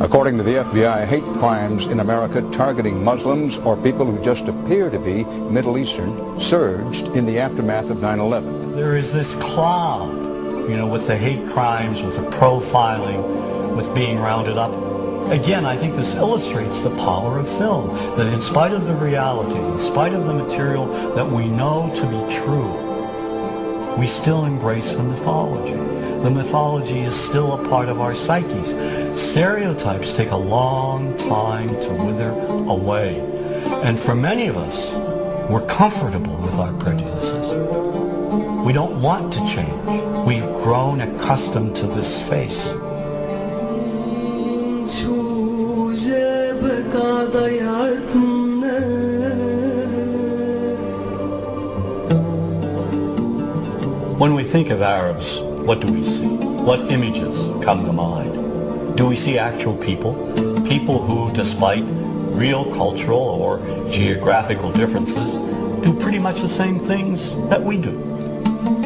According to the FBI, hate crimes in America targeting Muslims or people who just appear to be Middle Eastern surged in the aftermath of 9/11. There is this cloud, with the hate crimes, with the profiling, with being rounded up. Again, I think this illustrates the power of film, that in spite of the reality, in spite of the material that we know to be true, we still embrace the mythology. The mythology is still a part of our psyches. Stereotypes take a long time to wither away. And for many of us, we're comfortable with our prejudices. We don't want to change. We've grown accustomed to this face. When we think of Arabs, what do we see? What images come to mind? Do we see actual people? People who, despite real cultural or geographical differences, do pretty much the same things that we do.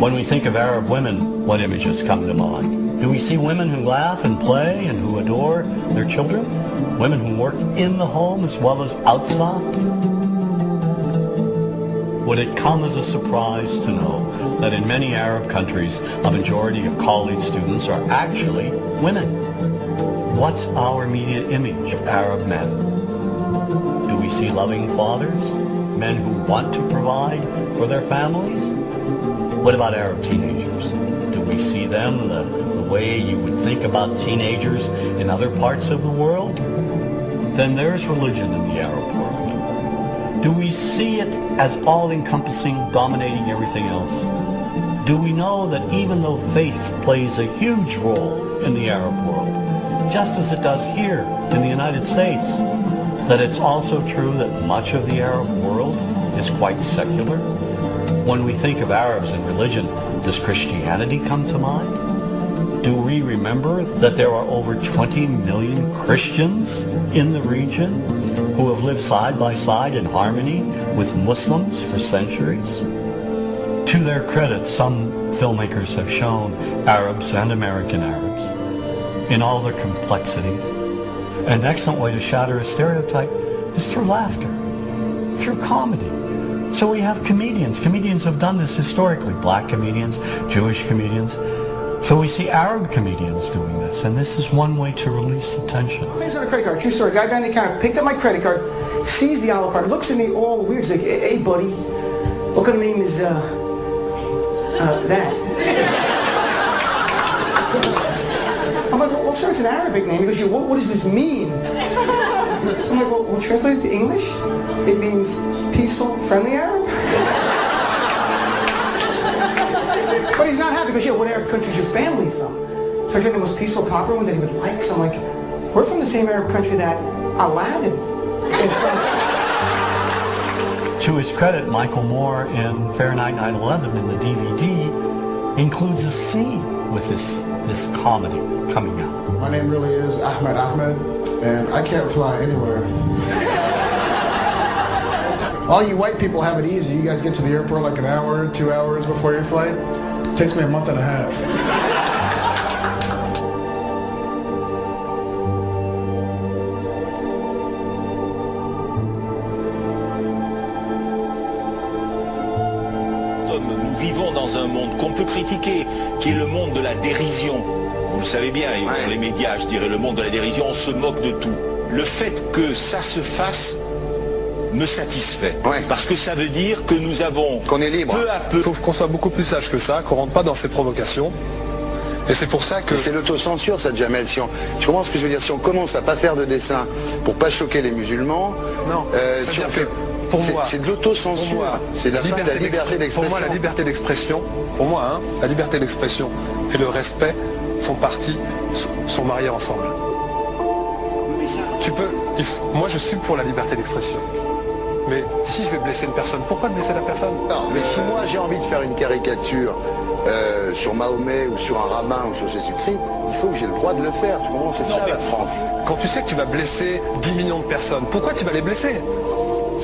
When we think of Arab women, what images come to mind? Do we see women who laugh and play and who adore their children? Women who work in the home as well as outside? Would it come as a surprise to know that in many Arab countries, a majority of college students are actually women? What's our immediate image of Arab men? Do we see loving fathers? Men who want to provide for their families? What about Arab teenagers? Do we see them the way you would think about teenagers in other parts of the world? Then there's religion in the Arab world. Do we see it as all-encompassing, dominating everything else? Do we know that even though faith plays a huge role in the Arab world, just as it does here in the United States, that it's also true that much of the Arab world is quite secular? When we think of Arabs and religion, does Christianity come to mind? Do we remember that there are over 20 million Christians in the region who have lived side by side in harmony with Muslims for centuries? To their credit, some filmmakers have shown Arabs and American Arabs in all their complexities. An excellent way to shatter a stereotype is through laughter, through comedy. So we have comedians. Comedians have done this historically. Black comedians, Jewish comedians. So we see Arab comedians doing this, and this is one way to release the tension. Name's on a credit card, true story. Guy behind the counter picked up my credit card, sees the Olive Garden, looks at me all weird. He's like, hey buddy, what kind of name is that? I'm like, well sir, it's an Arabic name. He goes, what does this mean? So I'm like, well translate it to English. It means peaceful, friendly Arab. But he's not happy because, what Arab country is your family from? So I tried the most peaceful, proper one that he would like. So I'm like, we're from the same Arab country that Aladdin is from. To his credit, Michael Moore in Fahrenheit 9/11 in the DVD includes a scene with this comedy coming out. My name really is Ahmed, and I can't fly anywhere. All you white people have it easy. You guys get to the airport like an hour, 2 hours before your flight. It takes me a month and a half. Nous vivons dans un monde qu'on peut critiquer, qui est le monde de la dérision. Vous le savez bien, et dans les médias, je dirais le monde de la dérision, on se moque de tout. Le fait que ça se fasse me satisfait. Parce que ça veut dire que nous avons, qu'on est libre, peu à peu... Il faut qu'on soit beaucoup plus sage que ça, qu'on rentre pas dans ces provocations. Et c'est pour ça que... C'est l'autocensure, ça, Jamel. Tu comprends ce que je veux dire? Si on commence à pas faire de dessin pour pas choquer les musulmans... Non, c'est-à-dire que pour moi... C'est de l'autocensure. C'est la fin de la liberté d'expression. Pour moi, la liberté d'expression, la liberté d'expression et le respect font partie, sont mariés ensemble. Moi, je suis pour la liberté d'expression. Mais si je vais blesser une personne, pourquoi blesser la personne? Non, mais si moi j'ai envie de faire une caricature sur Mahomet ou sur un rabbin ou sur Jésus-Christ, il faut que j'ai le droit de le faire. Tu comprends? C'est ça la France. Quand tu sais que tu vas blesser 10 millions de personnes, pourquoi tu vas les blesser?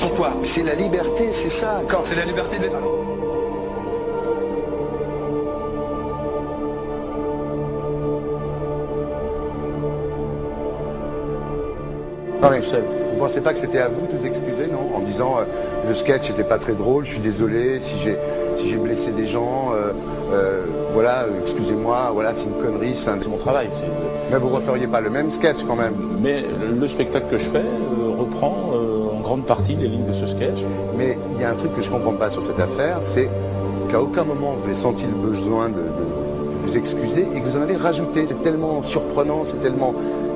Pourquoi? C'est la liberté, c'est ça. C'est la liberté de... Non, mais tout seul. vous pensez pas que c'était à vous de vous excuser, non? En disant le sketch n'était pas très drôle, je suis désolé si j'ai blessé des gens, voilà, excusez-moi, voilà, c'est une connerie, c'est Mon travail, c'est... Mais vous referiez pas le même sketch quand même. Mais le spectacle que je fais reprend en grande partie les lignes de ce sketch. Mais il y a un truc que je comprends pas sur cette affaire, c'est qu'à aucun moment vous avez senti le besoin de vous excuser et que vous en avez rajouté. C'est tellement surprenant, c'est tellement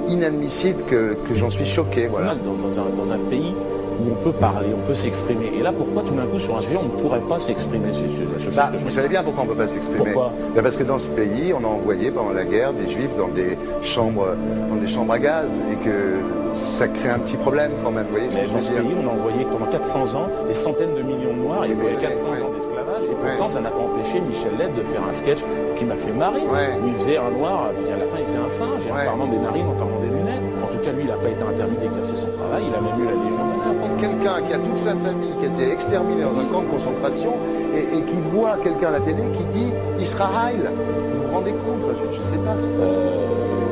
inadmissible que j'en suis choqué. Voilà. Dans un pays où on peut parler, on peut s'exprimer. Et là, pourquoi tout d'un coup, sur un sujet, on ne pourrait pas s'exprimer sur ce Bah, vous savez bien pourquoi on ne peut pas s'exprimer. Pourquoi? Parce que dans ce pays, on a envoyé pendant la guerre des juifs dans des chambres à gaz et que ça crée un petit problème quand même. Vous voyez ce que je veux dans ce dire? pays, on a envoyé pendant 400 ans des centaines de millions de Noirs, il y a eu 400 ans d'esclavage, et pourtant ça n'a pas empêché Michel Lett de faire un sketch qui m'a fait marrer, où il faisait un Noir, et à la fin il faisait un singe, et en parlant des narines, en parlant des lunettes. En tout cas, lui, il n'a pas été interdit d'exercer son travail, il a même eu la Légion d'honneur. Quelqu'un qui a toute sa famille qui a été exterminée dans un camp de concentration et qui voit quelqu'un à la télé qui dit Israël, vous vous rendez compte? Je ne sais pas.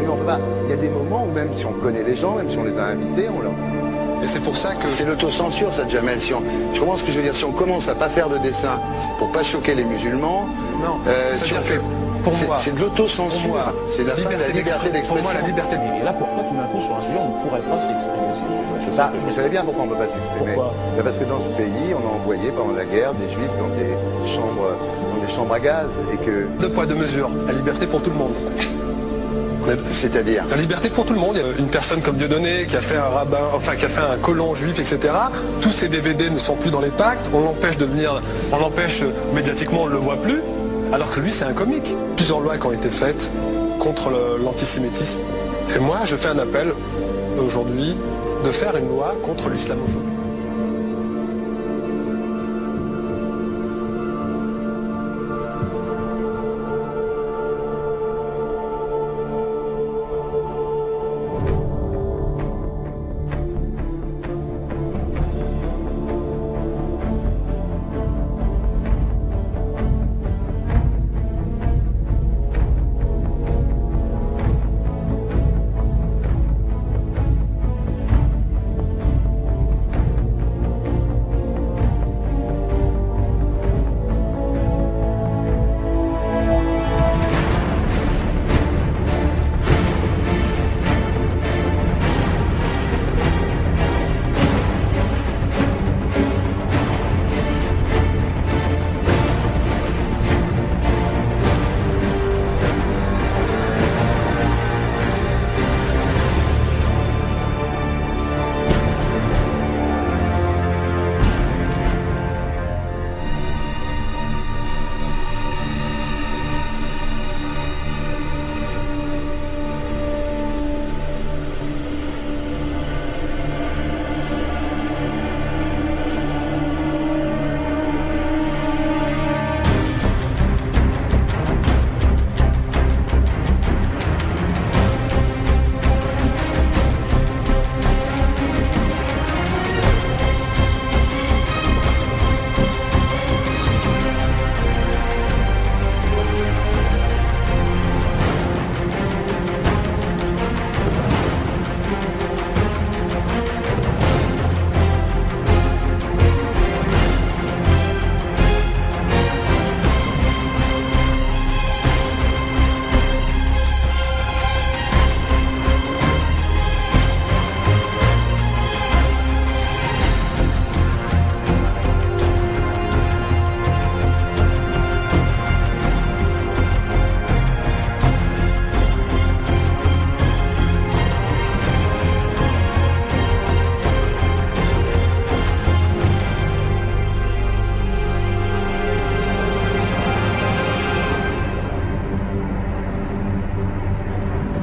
Mais on peut pas. Il y a des moments où même si on connaît les gens, même si on les a invités, on leur... Et c'est pour ça que... C'est l'autocensure, ça, Jamel. Je comprends ce que je veux dire. Si on commence à pas faire de dessin pour pas choquer les musulmans, non, si on que fait... Pour moi, c'est de l'autocensure. C'est la fin de la liberté d'expression. Pour moi, la liberté. Et là, pourquoi tout d'un coup, sur un sujet, on ne pourrait pas s'exprimer sur ce sujet? Vous savez bien pourquoi on ne peut pas s'exprimer. Pourquoi? Parce que dans ce pays, on a envoyé pendant la guerre des juifs dans des chambres à gaz et que... Deux poids, deux mesures. La liberté pour tout le monde. C'est-à-dire? La liberté pour tout le monde. Il y a une personne comme Dieudonné qui a fait un rabbin, enfin qui a fait un colon juif, etc. Tous ces DVD ne sont plus dans les pactes. On l'empêche de venir, on l'empêche médiatiquement, on ne le voit plus. Alors que lui, c'est un comique. Plusieurs lois qui ont été faites contre l'antisémitisme. Et moi, je fais un appel aujourd'hui de faire une loi contre l'islamophobie.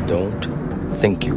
Don't think you